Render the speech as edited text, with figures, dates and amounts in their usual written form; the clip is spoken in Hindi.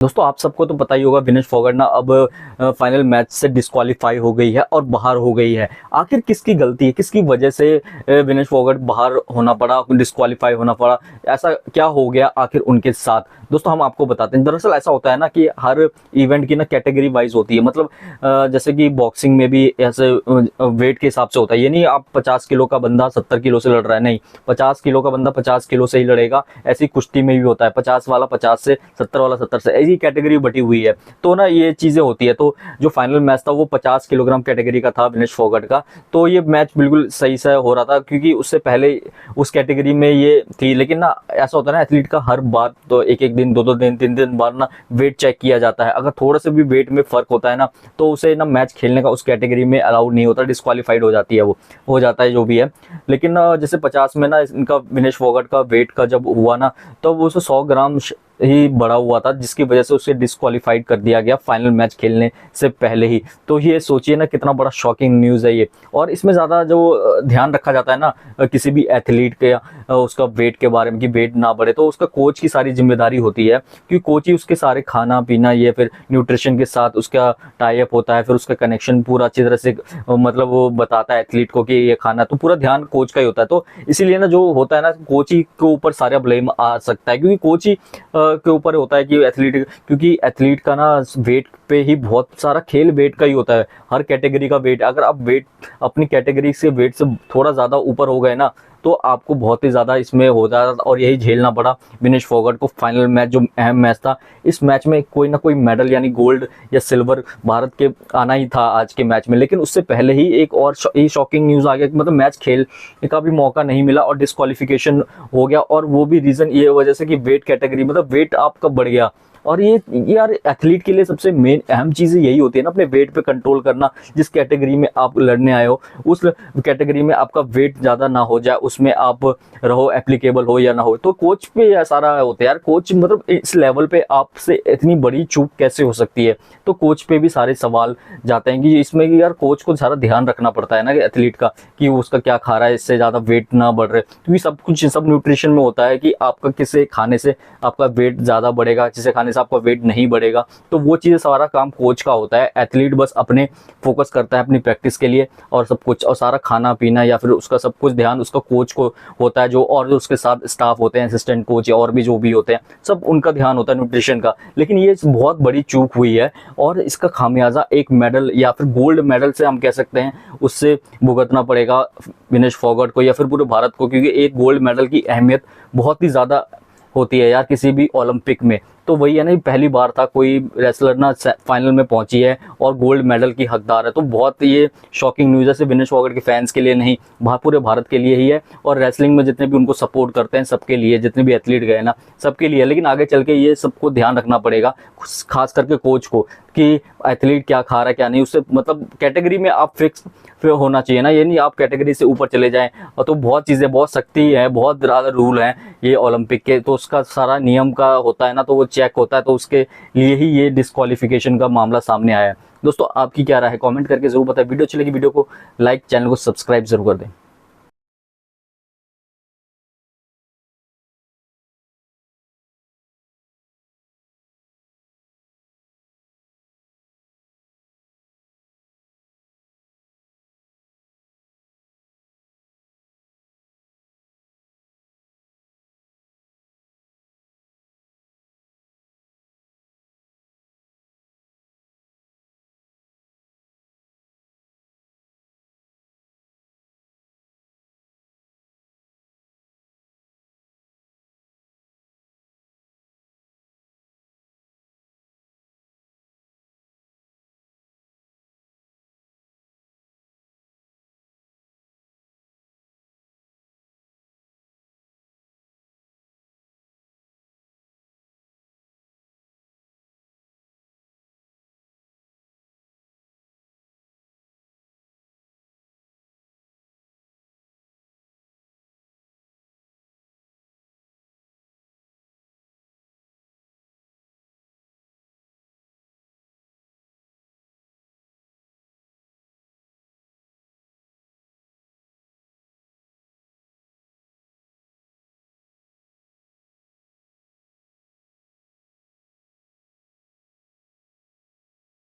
दोस्तों आप सबको तो पता ही होगा विनेश फोगाट ना अब फाइनल मैच से डिस्क्वालीफाई हो गई है और बाहर हो गई है। आखिर किसकी गलती है, किसकी वजह से विनेश फोगाट बाहर होना पड़ा, डिस्क्वालीफाई होना पड़ा, ऐसा क्या हो गया आखिर उनके साथ? दोस्तों हम आपको बताते हैं। दरअसल ऐसा होता है ना कि हर इवेंट की ना कैटेगरी वाइज होती है। मतलब जैसे कि बॉक्सिंग में भी ऐसे वेट के हिसाब से होता है। ये नहीं आप 50 किलो का बंदा 70 किलो से लड़ रहा है, नहीं, 50 किलो का बंदा 50 किलो से ही लड़ेगा। ऐसी कुश्ती में भी होता है, 50 वाला 50 से, 70 वाला 70 से, ऐसी कैटेगरी बटी हुई है। तो ना ये चीजें होती है। तो जो फाइनल मैच था वो 50 किलोग्राम कैटेगरी का था विनेश फोगाट का। तो ये मैच बिल्कुल सही से हो रहा था क्योंकि उससे पहले उस कैटेगरी में ये थी। लेकिन ना ऐसा होता है ना एथलीट का हर बार तो एक एक दिन, दो दिन, तीन दिन बाद ना वेट चेक किया जाता है। अगर थोड़ा सा भी वेट में फर्क होता है ना तो उसे ना मैच खेलने का उस कैटेगरी में अलाउड नहीं होता, डिस्क्वालीफाइड हो जाती है, वो हो जाता है जो भी है। लेकिन जैसे 50 में ना इनका विनेश फोगाट का वेट का जब हुआ ना तो वो 100 ग्राम ही बढ़ा हुआ था, जिसकी वजह से उसे डिस्क्वालीफाइड कर दिया गया फाइनल मैच खेलने से पहले ही। तो ये सोचिए ना कितना बड़ा शॉकिंग न्यूज़ है ये। और इसमें ज़्यादा जो ध्यान रखा जाता है ना किसी भी एथलीट के उसका वेट के बारे में कि वेट ना बढ़े, तो उसका कोच की सारी जिम्मेदारी होती है क्योंकि कोच ही उसके सारे खाना पीना, ये फिर न्यूट्रिशन के साथ उसका टाई अप होता है, फिर उसका कनेक्शन पूरा अच्छी तरह से मतलब वो बताता है एथलीट को कि ये खाना, तो पूरा ध्यान कोच का ही होता है। तो इसीलिए ना जो होता है ना कोच ही के ऊपर सारा ब्लेम आ सकता है क्योंकि कोच ही के ऊपर होता है कि एथलीट, क्योंकि एथलीट का ना वेट पे ही बहुत सारा खेल वेट का ही होता है। हर कैटेगरी का वेट, अगर आप वेट अपनी कैटेगरी से वेट से थोड़ा ज़्यादा ऊपर हो गए ना तो आपको बहुत ही ज़्यादा इसमें हो जाता और यही झेलना पड़ा विनेश फोगाट को। फाइनल मैच जो अहम मैच था, इस मैच में कोई ना कोई मेडल यानी गोल्ड या सिल्वर भारत के आना ही था आज के मैच में। लेकिन उससे पहले ही एक और शॉकिंग न्यूज़ आ गया कि मतलब मैच खेलने का भी मौका नहीं मिला और डिस्क्वालिफिकेशन हो गया। और वो भी रीज़न ये वजह से कि वेट कैटेगरी, मतलब वेट आपका बढ़ गया। और ये यार एथलीट के लिए सबसे मेन अहम चीज़ यही होती है ना, अपने वेट पे कंट्रोल करना। जिस कैटेगरी में आप लड़ने आए हो उस कैटेगरी में आपका वेट ज़्यादा ना हो जाए, उसमें आप रहो, एप्लीकेबल हो या ना हो। तो कोच पे यह सारा होता है यार। कोच मतलब इस लेवल पे आपसे इतनी बड़ी चूक कैसे हो सकती है? तो कोच पे भी सारे सवाल जाते हैं कि इसमें कि यार कोच को सारा ध्यान रखना पड़ता है ना कि एथलीट का, कि उसका क्या खा रहा है, इससे ज़्यादा वेट ना बढ़ रहे, क्योंकि सब कुछ सब न्यूट्रिशन में होता है कि आपका किसे खाने से आपका वेट ज़्यादा बढ़ेगा, जिसे खाने से आपका वेट नहीं बढ़ेगा। तो वो चीज़ सारा काम कोच का होता है। एथलीट बस अपने फोकस करता है अपनी प्रैक्टिस के लिए और सब कुछ, और सारा खाना पीना या फिर उसका सब कुछ ध्यान उसका कोच को होता है, जो और जो उसके साथ स्टाफ होते हैं, असिस्टेंट कोच या और भी जो भी होते हैं, सब उनका ध्यान होता है न्यूट्रिशन का। लेकिन ये बहुत बड़ी चूक हुई है और इसका खामियाजा एक मेडल या फिर गोल्ड मेडल से हम कह सकते हैं उससे भुगतना पड़ेगा विनेश फोगाट को या फिर पूरे भारत को, क्योंकि एक गोल्ड मेडल की अहमियत बहुत ही ज़्यादा होती है यार किसी भी ओलंपिक में। तो वही है ना, पहली बार था कोई रेसलर ना फाइनल में पहुंची है और गोल्ड मेडल की हकदार है। तो बहुत ये शॉकिंग न्यूज़ है, सिर्फ विनेश फोगाट के फैंस के लिए नहीं, पूरे भारत के लिए ही है। और रेसलिंग में जितने भी उनको सपोर्ट करते हैं सबके लिए, जितने भी एथलीट गए ना सबके लिए। लेकिन आगे चल के ये सबको ध्यान रखना पड़ेगा, खास करके कोच को, कि एथलीट क्या खा रहा है क्या नहीं। उससे मतलब कैटेगरी में आप फिक्स होना चाहिए ना, ये नहीं आप कैटेगरी से ऊपर चले जाएं। और तो बहुत चीज़ें, बहुत सख्ती है, बहुत ज़्यादा रूल हैं ये ओलंपिक के, तो उसका सारा नियम का होता है ना, तो वो चेक होता है। तो उसके लिए ही ये डिस्क्वालिफिकेशन का मामला सामने आया है। दोस्तों आपकी क्या राय है, कमेंट करके जरूर बताएं। वीडियो अच्छी लगी वीडियो को लाइक, चैनल को सब्सक्राइब जरूर कर दें।